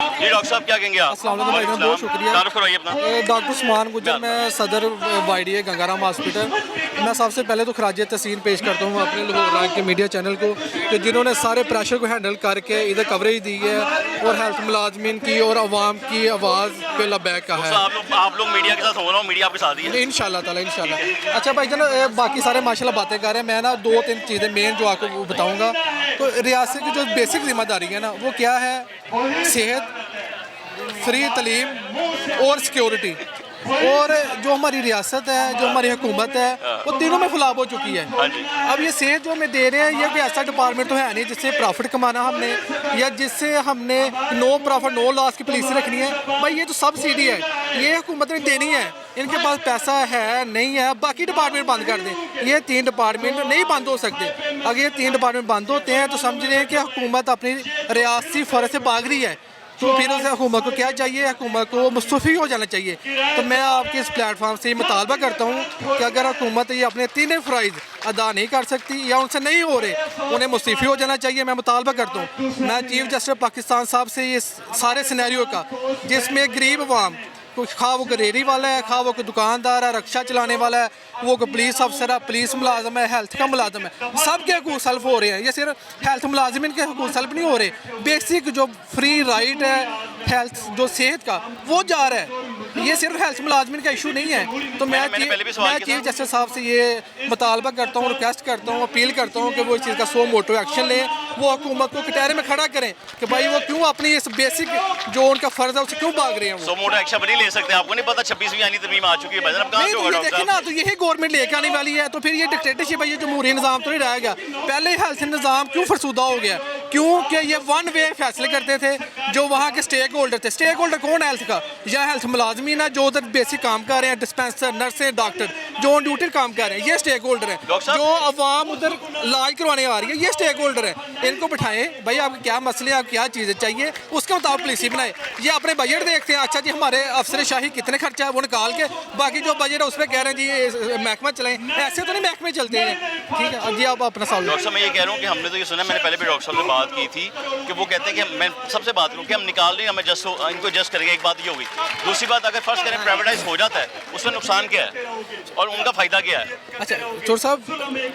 जी doctor साहब क्या कहेंगे आप? अस्सलाम वालेकुम भाईजान, बहुत शुक्रिया। तारुफ करवाइए अपना। डॉक्टर उस्मान गुजर, मैं सदर YDA गंगाराम हॉस्पिटल। मैं सबसे पहले तो खराज तहसीन पेश करता हूँ अपने लाहौर रंग के मीडिया चैनल को कि जिन्होंने सारे प्रेशर को हैंडल करके इधर कवरेज दी है और हेल्थ मुलाजमीन की और आवाम की आवाज़ पे लबैक का है। आप लोग मीडिया के साथ हो रहा हूँ, मीडिया आपके साथ ही है इंशाल्लाह ताला इंशाल्लाह। अच्छा भाईजान, बाकी सारे माशाल्लाह बातें कर रहे हैं, मैं ना 2-3 चीज़ें मेन जो आपको बताऊँगा। तो रियासत की जो बेसिक जिम्मेदारी है ना वो क्या है, सेहत, फ्री तलीम और सिक्योरिटी। और जो हमारी रियासत है, जो हमारी हुकूमत है, वो तीनों में फुलाब हो चुकी है। अब ये सेहत जो हमें दे रहे हैं, ये कोई ऐसा डिपार्टमेंट तो है नहीं जिससे प्रॉफिट कमाना हमने, या जिससे हमने नो प्रॉफिट नो लॉस की पॉलिसी रखनी है। भाई ये तो सब्सिडी है, ये हुकूमत ने देनी है। इनके पास पैसा है नहीं है, बाकी डिपार्टमेंट बंद कर दें। ये 3 डिपार्टमेंट नहीं बंद हो सकते। अगर ये 3 डिपार्टमेंट बंद होते हैं तो समझ रहे हैं कि हुकूमत अपनी रियासती फ़र्ज से भाग रही है। तो फिर उसे हुकूमत को क्या चाहिए, हुकूमत को मुस्तफ़ी हो जाना चाहिए। तो मैं आपके इस प्लेटफॉर्म से ये मुतालबा करता हूँ कि अगर हुकूमत ये अपने 3 फ़राइज़ अदा नहीं कर सकती या उनसे नहीं हो रहे, उन्हें मुस्तफ़ी हो जाना चाहिए। मैं मुतालबा करता हूँ, मैं चीफ जस्टिस पाकिस्तान साहब से ये सारे सिनेरियो का, जिसमें गरीब अवाम, कुछ खा वो रेहड़ी वाला है, खा वो कोई दुकानदार है, रक्षा चलाने वाला है, वो कोई पुलिस अफसर है, पुलिस मुलाजम है, हेल्थ का मुलाजम है, सबके हकूक़ सल्ब हो रहे हैं। ये सिर्फ हेल्थ मुलाजमिन के हकूक़ सल्ब नहीं हो रहे, बेसिक जो फ्री राइट है हेल्थ जो सेहत का वो जा रहा है। ये सिर्फ हेल्थ मुलाजमिन का इशू नहीं है। तो मैं चीफ जस्टिस साहब से ये मुतालबा करता हूँ, रिक्वेस्ट करता हूँ, अपील करता हूँ कि वो इस चीज़ का सो मोटो एक्शन लें। वो हुकूमत को कटहरे में खड़ा करें कि भाई वो क्यों अपनी इस बेसिक जो उनका फ़र्ज़ है उसे क्यों भाग रहे हैं। सो मोटो एक्शन नहीं ले सकते, आपको नहीं पता 26वीं आईनी तरमीम आ चुकी है भाईजान, अब कहां से होगा डॉक्टर साहब? ना तो यही गवर्नमेंट लेके आने वाली है, तो फिर ये डिक्टेटरशिप है, ये जमहूरी निज़ाम तो नहीं रहेगा। पहले हेल्थ निज़ाम क्यों फरसूदा हो गया, क्योंकि ये वन वे फैसले करते थे जो वहाँ के स्टेक होल्डर थे। स्टेक होल्डर कौन है हेल्थ का? या हेल्थ मुलाजमीन है जो उधर बेसिक काम कर रहे हैं, डिस्पेंसर, नर्सें, डॉक्टर जो ऑन ड्यूटी काम कर रहे हैं, ये स्टेक होल्डर है। जो अवाम उधर इलाज करवाने आ रही है, ये स्टेक होल्डर है। इनको बिठाएं, भाई आपके क्या मसले, आप क्या चीज़ें चाहिए, उसके मुताबिक पॉलिसी बनाए। ये अपने बजट देखते हैं, अच्छा जी हमारे अफसर शाही कितने खर्चा है वो निकाल के बाकी जो बजट है उस पर कह रहे हैं जी महकमा चलाएं। ऐसे तो नहीं महकमे चलते हैं। ठीक है जी, आप अपना सवाल। डॉक्टर साहब मैं ये कह रहा हूँ कि हमने तो ये सुना, मैंने पहले भी डॉक्टर साहब से बात की थी कि वो कहते हैं कि मैं सबसे बात करूँ कि हम निकाल रहे हैं, हमें इनको जस्ट करेंगे। एक बात ये होगी। दूसरी बात, अगर फर्स्ट करें प्राइवेटाइज हो जाता है उसमें नुकसान क्या है और उनका फ़ायदा क्या है? अच्छा चोर साहब,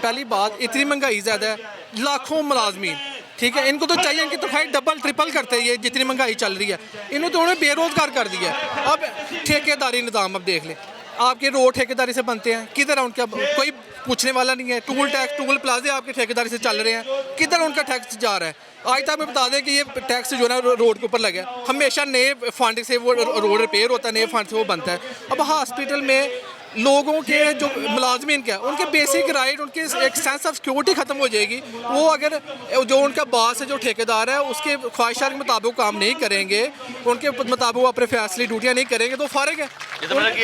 पहली बात, इतनी महंगाई ज़्यादा है, लाखों मुलाजमीन, ठीक है, इनको तो चाहिए इनकी तनख्वाहें डबल ट्रिपल करते हैं। ये जितनी महंगाई चल रही है, इन्होंने तो उन्हें बेरोज़गार कर दिया। अब ठेकेदारी निज़ाम अब देख लें, आपके रोड ठेकेदारी से बनते हैं, किधर है उनका कोई पूछने वाला नहीं है। टूल टैक्स, टूल प्लाजे आपके ठेकेदारी से चल रहे हैं, किधर उनका टैक्स जा रहा है? आज तक मैं बता दें कि ये टैक्स जो है ना रोड के ऊपर लगा है, हमेशा नए फंड से वो रोड रिपेयर होता है, नए फंड से वो बनता है। अब हॉस्पिटल में लोगों के जो मुलाजमीन का उनके बेसिक राइट, उनके एक सेंस ऑफ सिक्योरिटी ख़त्म हो जाएगी। वो अगर जो उनका बॉस है, जो ठेकेदार है, उसके ख्वाहिशात के मुताबिक काम नहीं करेंगे, उनके मुताबिक वो अपने फैसले ड्यूटियाँ नहीं करेंगे, तो फ़र्क है।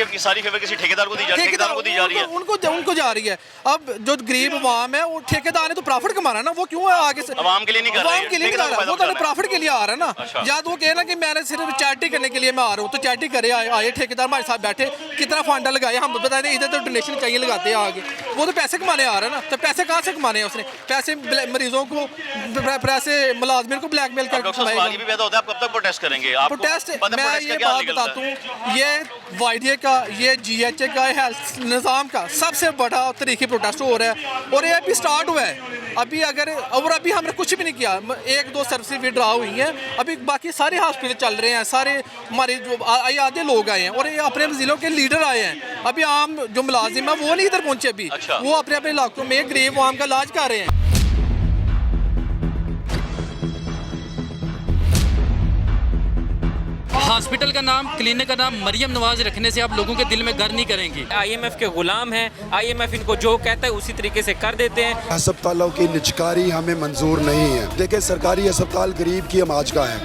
कि सारी फेवर किसी ठेकेदार को दी जा रही है, उनको जा रही है। अब जो गरीब अवाम है, वो ठेकेदार ने तो प्रॉफिट कमाना ना, वो क्यों है आगे से अवाम के लिए नहीं कर रहा है, वो तो प्रॉफिट के लिए आ रहा है ना। या तो वो कहे ना कि मैंने सिर्फ चैरिटी करने के लिए मैं आ रहा हूँ, तो चैरिटी करे आए ठेकेदार हमारे साथ बैठे, कितना फंड लगाया, हम बता दें इधर तो डोनेशन चाहिए लगाते हैं आगे, वो तो पैसे कमाने आ रहा है ना। तो पैसे कहाँ से कमाने हैं उसने? पैसे मरीजों को, पैसे मुलाजमिन को ब्लैकमेल कर। आप कब तक प्रोटेस्ट करेंगे? प्रोटेस्ट मैं ये बात बताता हूँ, ये YDA का, ये GHA का, हेल्थ निज़ाम का सबसे बड़ा तरीके प्रोटेस्ट हो रहा है। और ये अभी स्टार्ट हुआ है, अभी अभी हमने कुछ भी नहीं किया। 1-2 सर्विस विड्रॉ हुई हैं, अभी बाकी सारे हॉस्पिटल चल रहे हैं, सारे हमारे जो आधे लोग आए हैं और ये अपने ज़िलों के लीडर आए हैं। अभी आम जो मुलाजिम है वो नहीं इधर पहुँचे अभी। वो अपने अपने इलाकों में गरीब आवाम का इलाज कर रहे हैं। हॉस्पिटल का नाम, क्लिनिक का नाम मरियम नवाज रखने से आप लोगों के दिल में घर नहीं करेंगे। IMF के गुलाम हैं, IMF इनको जो कहता है उसी तरीके से कर देते हैं। अस्पतालों की निजकारी हमें मंजूर नहीं है। देखिए, सरकारी अस्पताल गरीब की अमाज का है।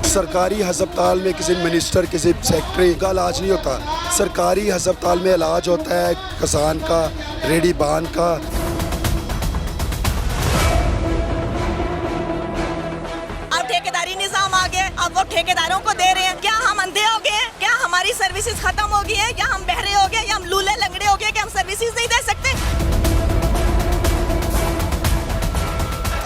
सरकारी अस्पताल में किसी मिनिस्टर, किसी सेक्रेटरी का इलाज नहीं होता। सरकारी अस्पताल में इलाज होता है किसान का, रेडी बान का। अब वो ठेकेदारों को दे रहे हैं। क्या हम अंधे हो गए हैं? क्या हमारी सर्विसेज खत्म हो गई है? क्या हम बहरे हो गए, या हम लूले लंगड़े हो गए कि हम सर्विसेज नहीं दे सकते?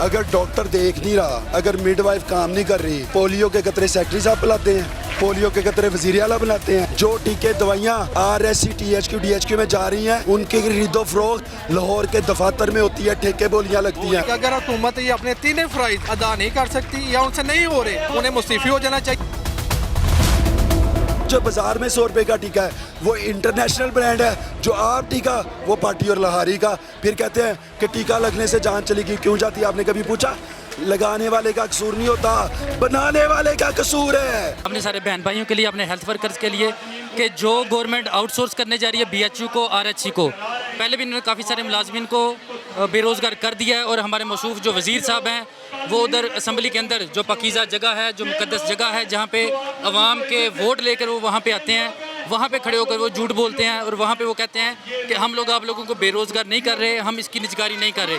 अगर डॉक्टर देख नहीं रहा, अगर मिडवाइफ काम नहीं कर रही, पोलियो के कतरे सेक्रेटरी साहब पिलाते हैं, पोलियो के कतरे वजीर आला बनाते हैं, जो टीके दवाइयाँ RSC THQ DHQ में जा रही हैं, उनकी खरीदो फरोख्त लाहौर के दफातर में होती है, ठेके बोलियाँ लगती हैं। अगर हुकूमत ये अपने तीनों फ़राइज़ अदा नहीं कर सकती या उनसे नहीं हो रहे, उन्हें मुस्तफ़ी हो जाना चाहिए। जो बाजार में 100 रुपए का टीका है वो इंटरनेशनल ब्रांड है, जो आप टीका वो पार्टी और लहारी का। फिर कहते हैं कि टीका लगने से जान चलेगी, क्यों जाती है? आपने कभी पूछा? लगाने वाले का कसूर नहीं होता, बनाने वाले का कसूर है। अपने सारे बहन भाइयों के लिए, अपने हेल्थ वर्कर्स के लिए, कि जो गवर्नमेंट आउटसोर्स करने जा रही है BHU को, RHC को, पहले भी इन्होंने काफ़ी सारे मुलाजमिन को बेरोज़गार कर दिया है। और हमारे मौसूफ जो वज़ीर साहब हैं वो उधर असम्बली के अंदर जो पाकीज़ा जगह है, जो मुक़द्दस जगह है, जहाँ पे अवाम के वोट लेकर वो वहाँ पे आते हैं, वहाँ पे खड़े होकर वो झूठ बोलते हैं और वहाँ पे वो कहते हैं कि हम लोग आप लोगों को बेरोज़गार नहीं कर रहे, हम इसकी निजकारी नहीं कर रहे।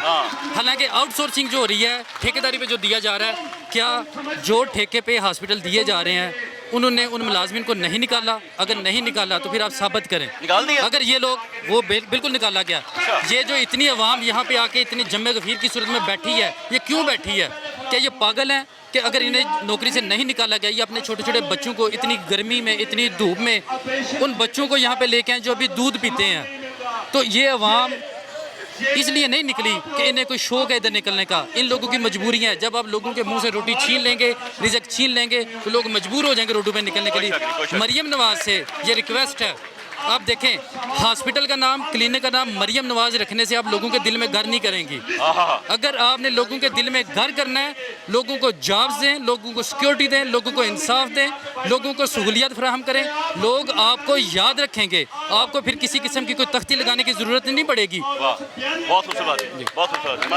हालांकि आउटसोर्सिंग जो हो रही है, ठेकेदारी पे जो दिया जा रहा है, क्या जो ठेके पे हॉस्पिटल दिए जा रहे हैं उन्होंने उन मुलाजमिन को नहीं निकाला? अगर नहीं निकाला तो फिर आप साबित करें। निकाल दिया। अगर ये लोग वो बिल्कुल निकाला गया। ये जो इतनी अवाम यहाँ पे आके इतनी जम्मे गफीर की सूरत में बैठी है, ये क्यों बैठी है? क्या ये पागल हैं कि अगर इन्हें नौकरी से नहीं निकाला गया, ये अपने छोटे छोटे बच्चों को इतनी गर्मी में, इतनी धूप में, उन बच्चों को यहाँ पे लेके आए जो अभी दूध पीते हैं? तो ये अवाम इसलिए नहीं निकली कि इन्हें कोई शौक है इधर निकलने का। इन लोगों की मजबूरी है। जब आप लोगों के मुंह से रोटी छीन लेंगे, रिज़्क छीन लेंगे, तो लोग मजबूर हो जाएंगे रोडों पे निकलने के लिए। मरियम नवाज से ये रिक्वेस्ट है, आप देखें हॉस्पिटल का नाम, क्लिनिक का नाम मरियम नवाज रखने से आप लोगों के दिल में घर नहीं करेंगी। अगर आपने लोगों के दिल में घर करना है, लोगों को जॉब्स दें, लोगों को सिक्योरिटी दें, लोगों को इंसाफ दें, लोगों को सहूलियत फराहम करें, लोग आपको याद रखेंगे। आपको फिर किसी किस्म की कोई तख्ती लगाने की ज़रूरत नहीं पड़ेगी। बहुत खूबसूरत बात है, बहुत खूबसूरत।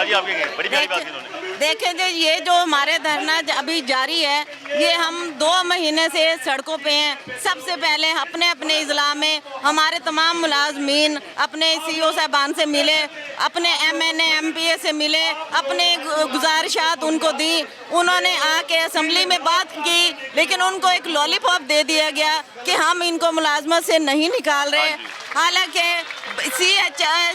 बड़ी प्यारी बात की उन्होंने। देखें जो ये जो हमारे धरना अभी जारी है, ये हम 2 महीने से सड़कों पे हैं। सबसे पहले अपने अपने इजला में हमारे तमाम मुलाजमीन अपने CO साहबान से मिले, अपने MNA MPA से मिले, अपने गुजारिशात उनको दी। उन्होंने आके असम्बली में बात की, लेकिन उनको एक लॉलीपॉप दे दिया गया कि हम इनको मुलाजमत से नहीं निकाल रहे। हालांकि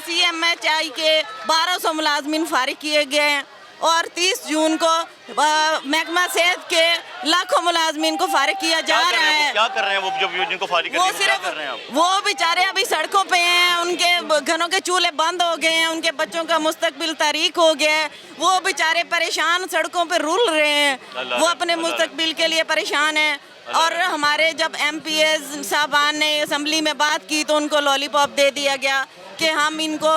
CMHI के 1200 मुलाजमीन फारिग किए गए हैं और 30 जून को महकमा सेहत के लाखों मुलाजमीन को फारिग किया जा रहा है। क्या कर रहे हैं वो जो जिनको फारिग वो सिर्फ वो बेचारे अभी सड़कों पे हैं, उनके घरों के चूल्हे बंद हो गए हैं, उनके बच्चों का मुस्तकबिल तारीक हो गया है, वो बेचारे परेशान सड़कों पे रुल रहे हैं, वो अपने मुस्तकबिल के लिए परेशान हैं। और हमारे जब MPA साहबान ने असम्बली में बात की तो उनको लॉलीपॉप दे दिया गया कि हम इनको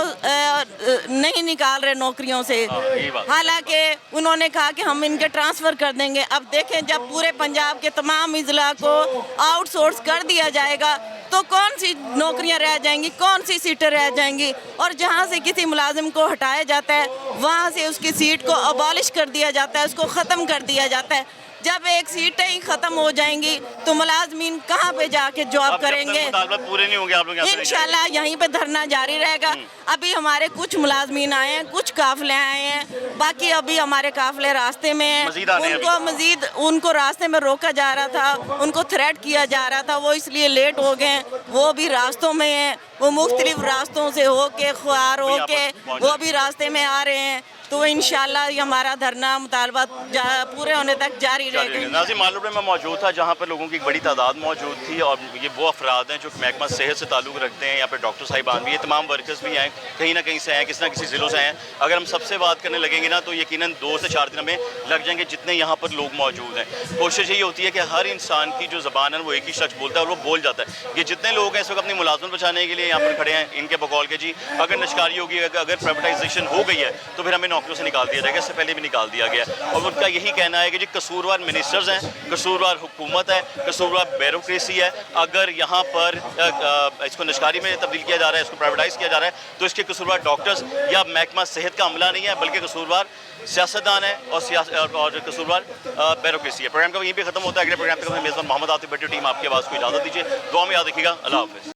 नहीं निकाल रहे नौकरियों से। हालांकि उन्होंने कहा कि हम इनके ट्रांसफ़र कर देंगे। अब देखें, जब पूरे पंजाब के तमाम इजला को आउटसोर्स कर दिया जाएगा तो कौन सी नौकरियां रह जाएंगी, कौन सी सीटें रह जाएंगी? और जहां से किसी मुलाजिम को हटाया जाता है वहां से उसकी सीट को अबॉलिश कर दिया जाता है, उसको ख़त्म कर दिया जाता है। जब एक सीटें ही ख़त्म हो जाएंगी तो मुलाजमीन कहाँ पे जाके जॉब करेंगे? पूरे नहीं होंगे आप लोग। इंशाल्लाह यहीं पे धरना जारी रहेगा। अभी हमारे कुछ मुलाजमीन आए हैं, कुछ काफिले आए हैं, बाकी अभी हमारे काफिले रास्ते में हैं। उनको रास्ते में रोका जा रहा था, उनको थ्रेट किया जा रहा था, वो इसलिए लेट हो गए। वो भी रास्तों में हैं, वो मुख्तलिफ रास्तों से होके ख्वार होके वो भी रास्ते में आ रहे हैं। तो इंशाल्लाह ये हमारा धरना मुतालबा पूरे होने तक जारी रहेगा। नाज़िम, मालूम में मौजूद था जहाँ पर लोगों की एक बड़ी तादाद मौजूद थी और ये वो अफराद हैं जो महकमा सेहत से ताल्लुक़ रखते हैं। यहाँ पे डॉक्टर साहिबान भी, ये तमाम वर्कर्स भी हैं, कहीं ना कहीं से हैं, किसी ना किसी ज़िलों से हैं। अगर हम सबसे बात करने लगेंगे ना तो यकीनन 2 से 4 दिन में लग जाएंगे जितने यहाँ पर लोग मौजूद हैं। कोशिश यही होती है कि हर इंसान की जो ज़बान है वो एक ही शख्स बोलता है और वो बोल जाता है। ये जितने लोग हैं इस वक्त अपनी मुलाजमत बचाने के लिए यहाँ पर खड़े हैं, इनके बकौल के जी अगर निष्कारी होगी, अगर प्राइवेटाइजेशन हो गई है तो फिर हमें नौकरियों से निकाल दिया जाएगा। इससे पहले भी निकाल दिया गया और उनका यही कहना है कि जी कसूरवार मिनिस्टर्स हैं, कसूरवार हुकूमत है, कसूरवार ब्यूरोक्रेसी है। अगर यहाँ पर इसको निष्कारी में तब्दील किया जा रहा है, इसको प्राइवेटाइज किया जा रहा है तो इसके कसूरवार डॉक्टर्स या महकमा सेहत का अमला नहीं है, बल्कि कसूरवार सियासतदान है और कसूरवार ब्यूरोक्रेसी है। प्रोग्राम का यहीं पे खत्म होता है। अगले प्रोग्राम तक मेज़बान मोहम्मद आतिफ भट्टी टीम आपकी आवाज़ को इजाज़त दीजिए। दुआ में याद रखिएगा। अल्लाह हाफ़िज़।